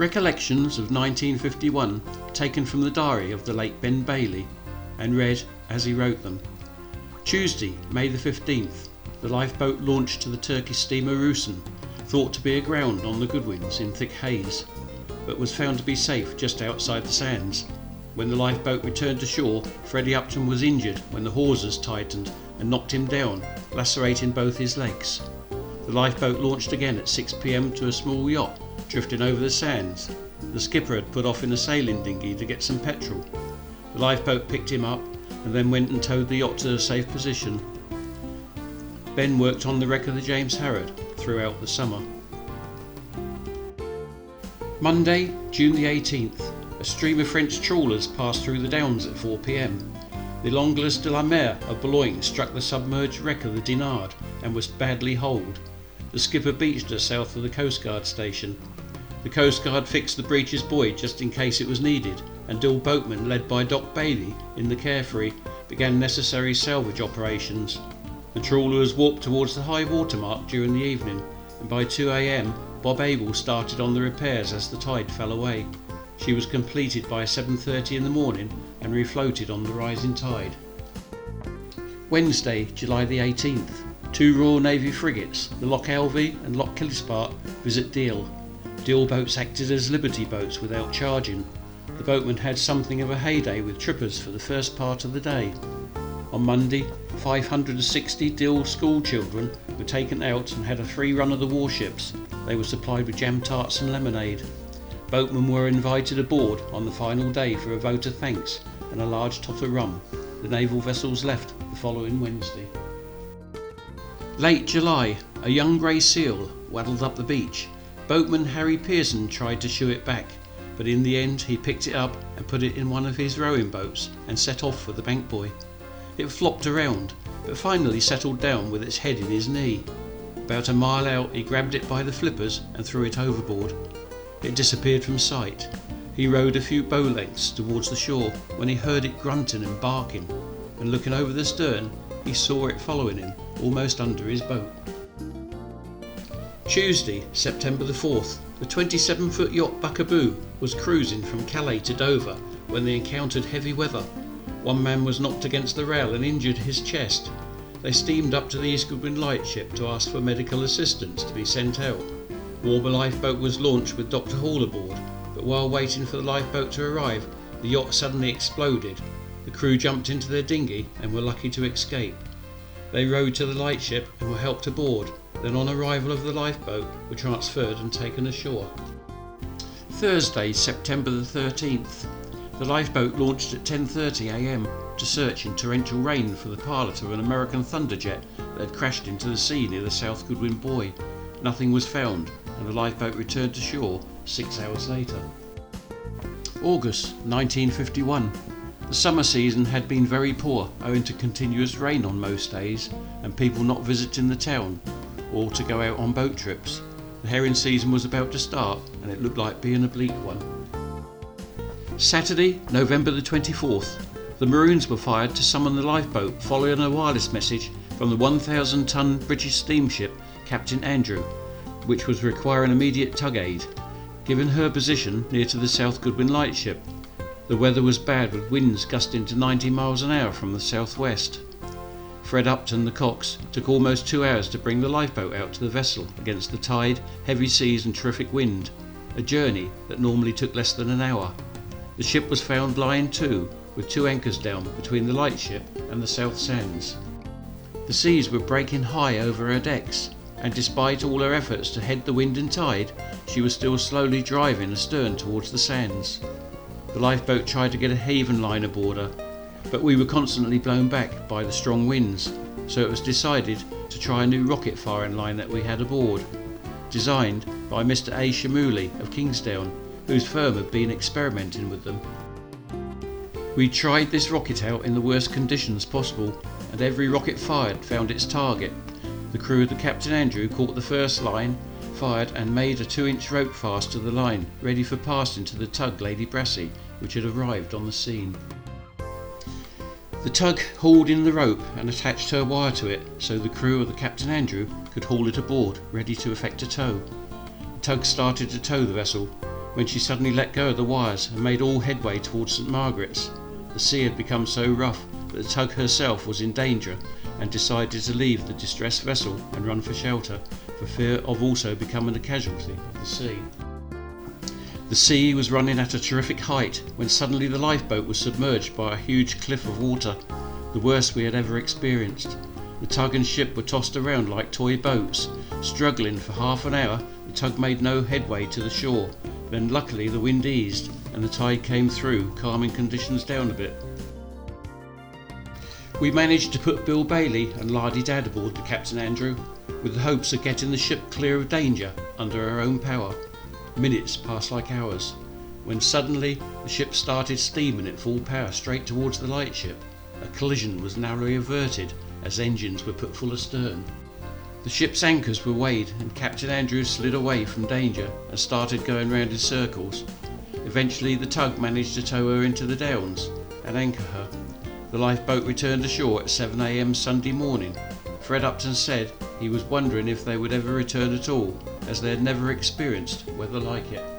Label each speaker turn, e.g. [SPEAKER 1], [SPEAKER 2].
[SPEAKER 1] Recollections of 1951, taken from the diary of the late Ben Bailey, and read as he wrote them. Tuesday, May the 15th, the lifeboat launched to the Turkish steamer Rusin, thought to be aground on the Goodwins in thick haze, but was found to be safe just outside the sands. When the lifeboat returned to shore, Freddie Upton was injured when the hawsers tightened and knocked him down, lacerating both his legs. The lifeboat launched again at 6 p.m. to a small yacht drifting over the sands. The skipper had put off in a sailing dinghy to get some petrol. The lifeboat picked him up and then went and towed the yacht to a safe position. Ben worked on the wreck of the James Harrod throughout the summer. Monday, June the 18th, a stream of French trawlers passed through the Downs at 4 p.m. The L'Anglaise de la Mer of Boulogne struck the submerged wreck of the Dinard and was badly holed. The skipper beached her south of the Coast Guard station. The Coast Guard fixed the breech's buoy just in case it was needed, and Dill boatmen led by Doc Bailey in the Carefree began necessary salvage operations. The trawlers walked towards the high water mark during the evening, and by 2 a.m. Bob Abel started on the repairs as the tide fell away. She was completed by 7:30 in the morning and refloated on the rising tide. Wednesday, July the 18th, two Royal Navy frigates, the Loch Alvey and Loch Killispart, visit Deal. Deal boats acted as liberty boats without charging. The boatmen had something of a heyday with trippers for the first part of the day. On Monday, 560 Deal school children were taken out and had a free run of the warships. They were supplied with jam tarts and lemonade. Boatmen were invited aboard on the final day for a vote of thanks and a large tot of rum. The naval vessels left the following Wednesday. Late July, a young grey seal waddled up the beach. Boatman Harry Pearson tried to shoo it back, but in the end he picked it up and put it in one of his rowing boats and set off for the bank buoy. It flopped around, but finally settled down with its head in his knee. About a mile out he grabbed it by the flippers and threw it overboard. It disappeared from sight. He rowed a few bow lengths towards the shore when he heard it grunting and barking, and looking over the stern he saw it following him almost under his boat. Tuesday, September the 4th, the 27-foot yacht Buckaboo was cruising from Calais to Dover when they encountered heavy weather. One man was knocked against the rail and injured his chest. They steamed up to the East Goodwin lightship to ask for medical assistance to be sent out. Warmer lifeboat was launched with Dr. Hall aboard, but while waiting for the lifeboat to arrive, the yacht suddenly exploded. The crew jumped into their dinghy and were lucky to escape. They rowed to the lightship and were helped aboard. Then on arrival of the lifeboat were transferred and taken ashore. Thursday, September the 13th. The lifeboat launched at 10:30 a.m. to search in torrential rain for the pilot of an American Thunderjet that had crashed into the sea near the South Goodwin buoy. Nothing was found and the lifeboat returned to shore 6 hours later. August 1951. The summer season had been very poor owing to continuous rain on most days and people not visiting the town or to go out on boat trips. The herring season was about to start and it looked like being a bleak one. Saturday, November the 24th. The Maroons were fired to summon the lifeboat following a wireless message from the 1,000-ton British steamship Captain Andrew, which was requiring immediate tug aid, given her position near to the South Goodwin lightship. The weather was bad with winds gusting to 90 miles an hour from the southwest. Fred Upton, the cox, took almost 2 hours to bring the lifeboat out to the vessel against the tide, heavy seas and terrific wind, a journey that normally took less than an hour. The ship was found lying to, with 2 anchors down between the lightship and the South Sands. The seas were breaking high over her decks, and despite all her efforts to head the wind and tide, she was still slowly driving astern towards the sands. The lifeboat tried to get a haven line aboard her, but we were constantly blown back by the strong winds, so it was decided to try a new rocket firing line that we had aboard, designed by Mr. A. Shamouli of Kingsdown, whose firm had been experimenting with them. We tried this rocket out in the worst conditions possible, and every rocket fired found its target. The crew of the Captain Andrew caught the first line, fired and made a 2-inch rope fast to the line, ready for passing to the tug Lady Brassey, which had arrived on the scene. The tug hauled in the rope and attached her wire to it so the crew of the Captain Andrew could haul it aboard, ready to effect a tow. The tug started to tow the vessel, when she suddenly let go of the wires and made all headway towards St Margaret's. The sea had become so rough that the tug herself was in danger and decided to leave the distressed vessel and run for shelter, for fear of also becoming a casualty of the sea. The sea was running at a terrific height when suddenly the lifeboat was submerged by a huge cliff of water, the worst we had ever experienced. The tug and ship were tossed around like toy boats. Struggling for half an hour, the tug made no headway to the shore. Then luckily the wind eased and the tide came through, calming conditions down a bit. We managed to put Bill Bailey and Lardy Dad aboard the Captain Andrew, with the hopes of getting the ship clear of danger under our own power. Minutes passed like hours, when suddenly the ship started steaming at full power straight towards the lightship. A collision was narrowly averted as engines were put full astern. The ship's anchors were weighed and Captain Andrew slid away from danger and started going round in circles. Eventually the tug managed to tow her into the downs and anchor her. The lifeboat returned ashore at 7 a.m. Sunday morning. Fred Upton said he was wondering if they would ever return at all, as they had never experienced weather like it.